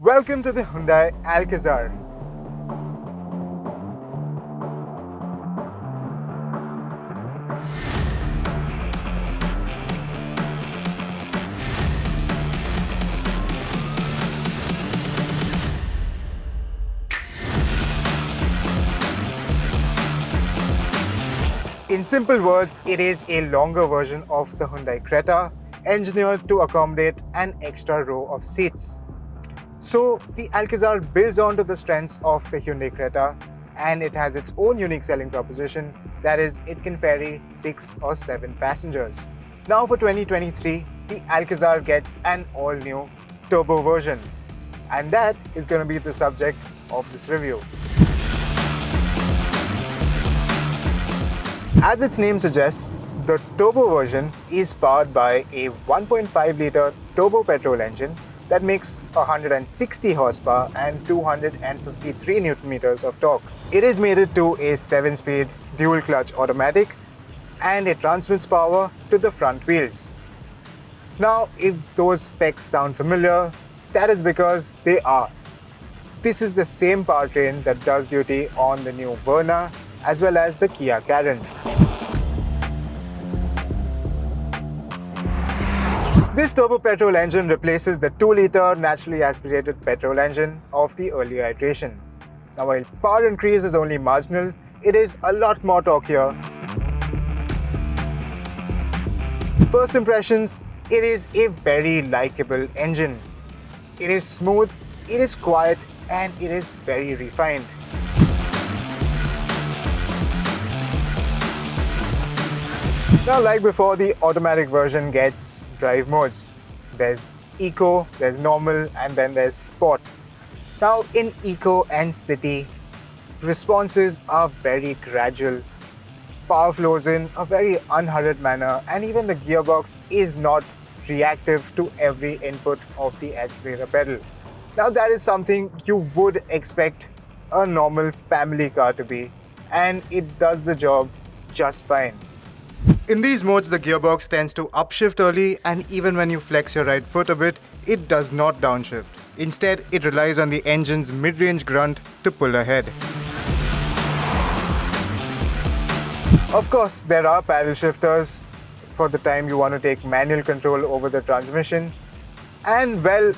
Welcome to the Hyundai Alcazar. In simple words, it is a longer version of the Hyundai Creta, engineered to accommodate an extra row of seats. So the Alcazar builds onto the strengths of the Hyundai Creta, and it has its own unique selling proposition, that is, it can ferry 6 or 7 passengers. Now for 2023, the Alcazar gets an all-new turbo version, and that is going to be the subject of this review. As its name suggests, the turbo version is powered by a 1.5-litre turbo-petrol engine that makes 160 horsepower and 253 Nm of torque. It is mated to a 7-speed dual-clutch automatic, and it transmits power to the front wheels. Now, if those specs sound familiar, that is because they are. This is the same powertrain that does duty on the new Verna as well as the Kia Carens. This turbo-petrol engine replaces the 2-litre naturally aspirated petrol engine of the earlier iteration. Now, while power increase is only marginal, it is a lot more torquier. First impressions, it is a very likable engine. It is smooth, it is quiet, and it is very refined. Now, like before, the automatic version gets drive modes. There's Eco, there's Normal, and then there's Sport. Now, in Eco and City, responses are very gradual. Power flows in a very unhurried manner, and even the gearbox is not reactive to every input of the accelerator pedal. Now, that is something you would expect a normal family car to be, and it does the job just fine. In these modes, the gearbox tends to upshift early, and even when you flex your right foot a bit, it does not downshift. Instead, it relies on the engine's mid-range grunt to pull ahead. Of course, there are paddle shifters for the time you want to take manual control over the transmission. And well,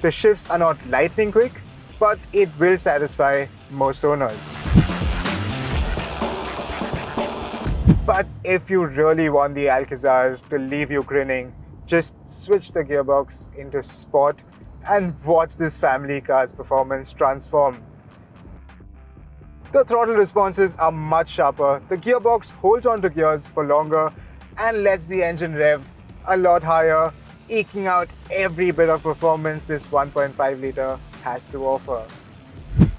the shifts are not lightning quick, but it will satisfy most owners. But if you really want the Alcazar to leave you grinning, just switch the gearbox into Sport and watch this family car's performance transform. The throttle responses are much sharper, the gearbox holds onto gears for longer and lets the engine rev a lot higher, eking out every bit of performance this 1.5-litre has to offer.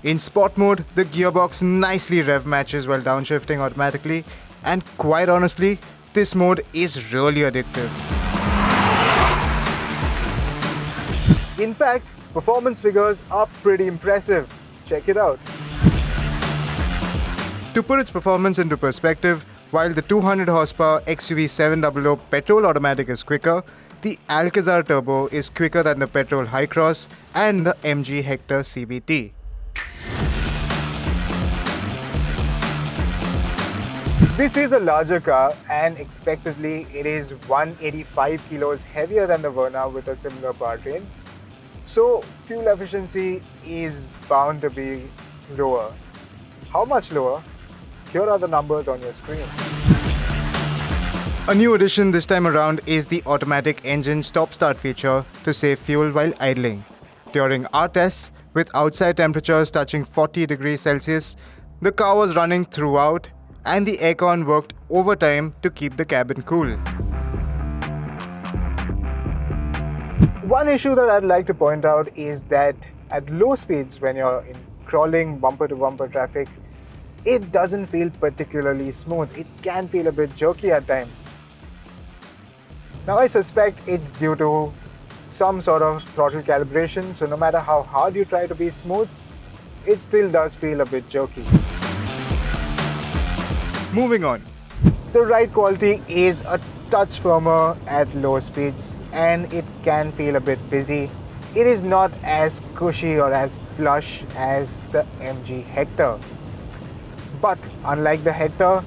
In Sport mode, the gearbox nicely rev matches while downshifting automatically, and quite honestly, this mode is really addictive. In fact, performance figures are pretty impressive. Check it out. To put its performance into perspective, while the 200 horsepower XUV 700 petrol automatic is quicker, the Alcazar Turbo is quicker than the petrol High Cross and the MG Hector CVT. This is a larger car, and expectedly it is 185 kilos heavier than the Verna with a similar powertrain. So fuel efficiency is bound to be lower. How much lower? Here are the numbers on your screen. A new addition this time around is the automatic engine stop-start feature to save fuel while idling. During our tests, with outside temperatures touching 40 degrees Celsius, the car was running throughout, and the aircon worked overtime to keep the cabin cool. One issue that I'd like to point out is that at low speeds, when you're in crawling bumper-to-bumper traffic, it doesn't feel particularly smooth. It can feel a bit jerky at times. Now, I suspect it's due to some sort of throttle calibration, so no matter how hard you try to be smooth, it still does feel a bit jerky. Moving on. The ride quality is a touch firmer at low speeds, and it can feel a bit busy. it is not as cushy or as plush as the MG Hector. But unlike the Hector,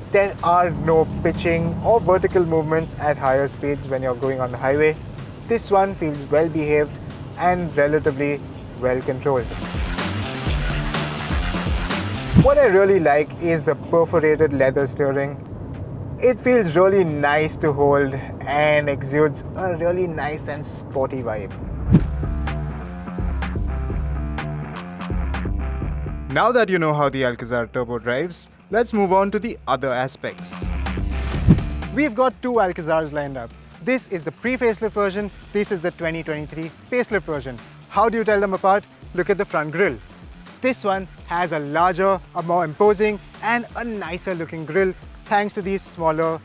there are no pitching or vertical movements at higher speeds when you're going on the highway. This one feels well behaved and relatively well controlled. What I really like is the perforated leather steering. It feels really nice to hold and exudes a really nice and sporty vibe. Now that you know how the Alcazar Turbo drives, let's move on to the other aspects. We've got two Alcazars lined up. This is the pre-facelift version, this is the 2023 facelift version. How do you tell them apart? Look at the front grille. This one has a larger, a more imposing and a nicer looking grille thanks to these smaller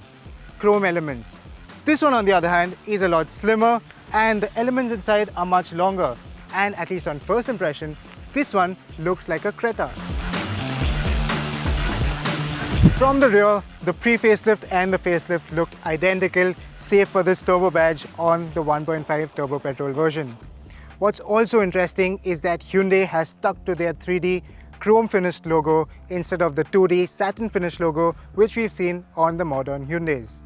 chrome elements. This one on the other hand is a lot slimmer and the elements inside are much longer, and at least on first impression, this one looks like a Creta. From the rear, the pre-facelift and the facelift looked identical, save for this turbo badge on the 1.5 turbo-petrol version. What's also interesting is that Hyundai has stuck to their 3D chrome finished logo instead of the 2D satin finish logo which we've seen on the modern Hyundais.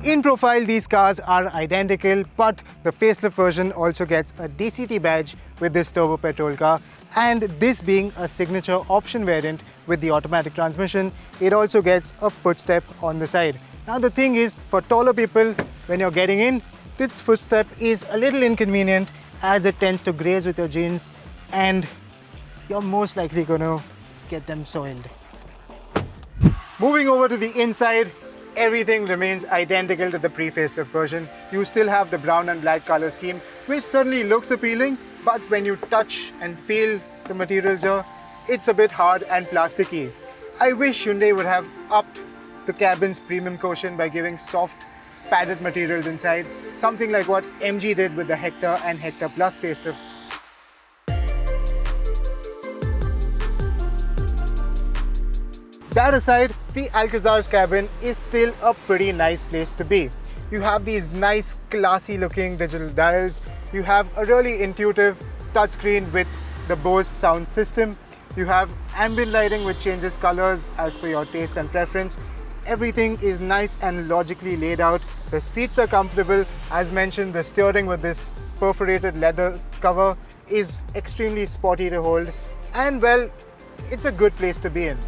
In profile, these cars are identical, but the facelift version also gets a DCT badge with this turbo petrol car, and this being a signature option variant with the automatic transmission, it also gets a footstep on the side. Now the thing is, for taller people, when you're getting in, this footstep is a little inconvenient as it tends to graze with your jeans and you're most likely going to get them soiled. Moving over to the inside, everything remains identical to the pre-facelift version. You still have the brown and black color scheme, which certainly looks appealing, but when you touch and feel the materials here, it's a bit hard and plasticky. I wish Hyundai would have upped the cabin's premium quotient by giving soft, padded materials inside, something like what MG did with the Hector and Hector Plus facelifts. That aside, the Alcazar's cabin is still a pretty nice place to be. You have these nice, classy looking digital dials. You have a really intuitive touchscreen with the Bose sound system. You have ambient lighting which changes colors as per your taste and preference. Everything is nice and logically laid out. The seats are comfortable. As mentioned, the steering with this perforated leather cover is extremely sporty to hold. And well, it's a good place to be in.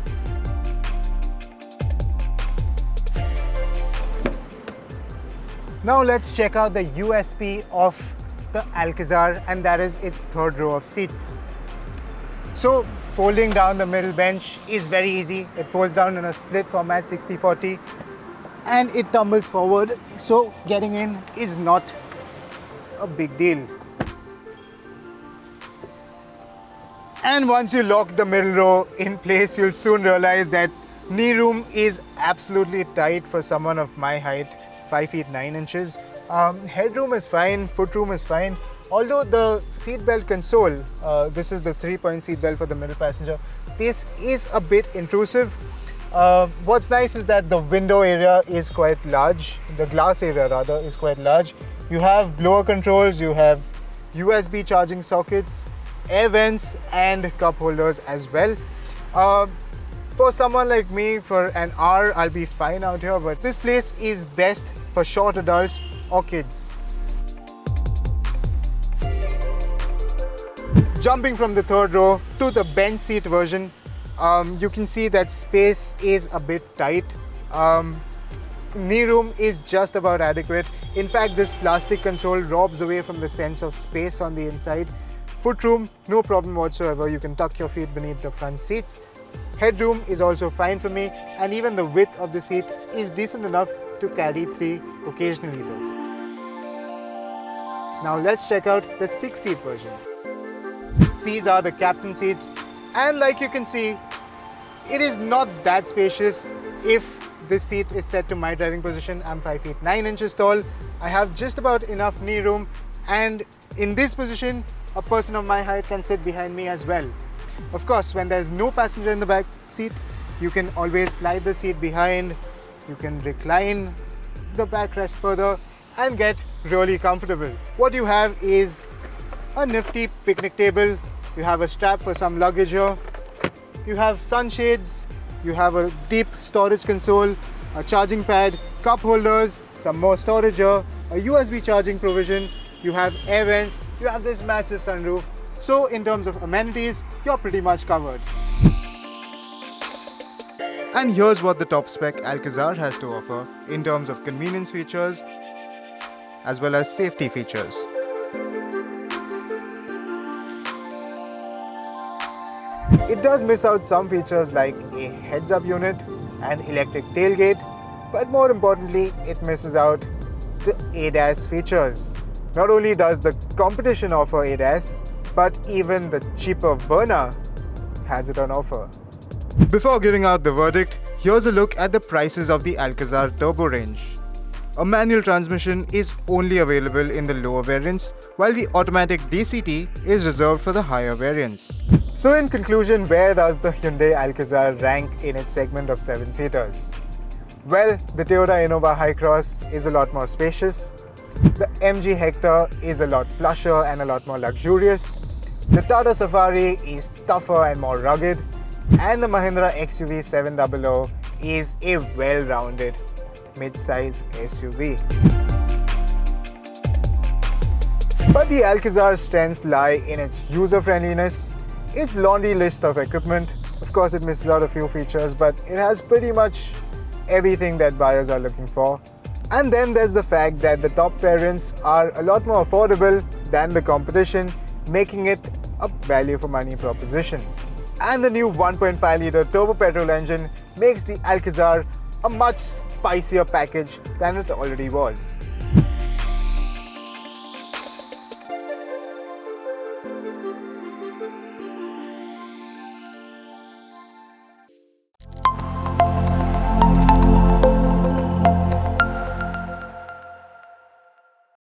Now let's check out the USP of the Alcazar, and that is its third row of seats. So folding down the middle bench is very easy. It folds down in a split format 60-40 and it tumbles forward, so getting in is not a big deal. And once you lock the middle row in place, you'll soon realize that knee room is absolutely tight for someone of my height, 5 feet 9 inches. Headroom is fine, footroom is fine. Although the seatbelt console, this is the 3-point seatbelt for the middle passenger, this is a bit intrusive. What's nice is that the window area is quite large, the glass area rather is quite large. You have blower controls, you have USB charging sockets, air vents and cup holders as well. For someone like me, for an hour, I'll be fine out here, but this place is best for short adults or kids. Jumping from the third row to the bench seat version, you can see that space is a bit tight. Knee room is just about adequate. In fact, this plastic console robs away from the sense of space on the inside. Footroom, no problem whatsoever. You can tuck your feet beneath the front seats. Headroom is also fine for me, and even the width of the seat is decent enough to carry 3 occasionally though. Now let's check out the 6-seat version. These are the captain seats, and like you can see, it is not that spacious. If this seat is set to my driving position, I'm 5 feet 9 inches tall. I have just about enough knee room, and in this position, a person of my height can sit behind me as well. Of course, when there's no passenger in the back seat, you can always slide the seat behind, you can recline the backrest further, and get really comfortable. What you have is a nifty picnic table, you have a strap for some luggage here, you have sunshades, you have a deep storage console, a charging pad, cup holders, some more storage here, a USB charging provision, you have air vents, you have this massive sunroof. So in terms of amenities, you're pretty much covered. And here's what the top spec Alcazar has to offer in terms of convenience features as well as safety features. It does miss out some features like a heads-up unit and electric tailgate, but more importantly, it misses out the ADAS features. Not only does the competition offer ADAS, but even the cheaper Verna has it on offer. Before giving out the verdict, here's a look at the prices of the Alcazar Turbo range. A manual transmission is only available in the lower variants, while the automatic DCT is reserved for the higher variants. So in conclusion, where does the Hyundai Alcazar rank in its segment of 7-seaters? Well, the Toyota Innova Hi-Cross is a lot more spacious, the MG Hector is a lot plusher and a lot more luxurious, the Tata Safari is tougher and more rugged, and the Mahindra XUV 700 is a well-rounded mid-size SUV. But the Alcazar's strengths lie in its user-friendliness, its laundry list of equipment. Of course, it misses out a few features, but it has pretty much everything that buyers are looking for. And then there's the fact that the top variants are a lot more affordable than the competition, making it a value for money proposition. And the new 1.5-litre turbo-petrol engine makes the Alcazar a much spicier package than it already was.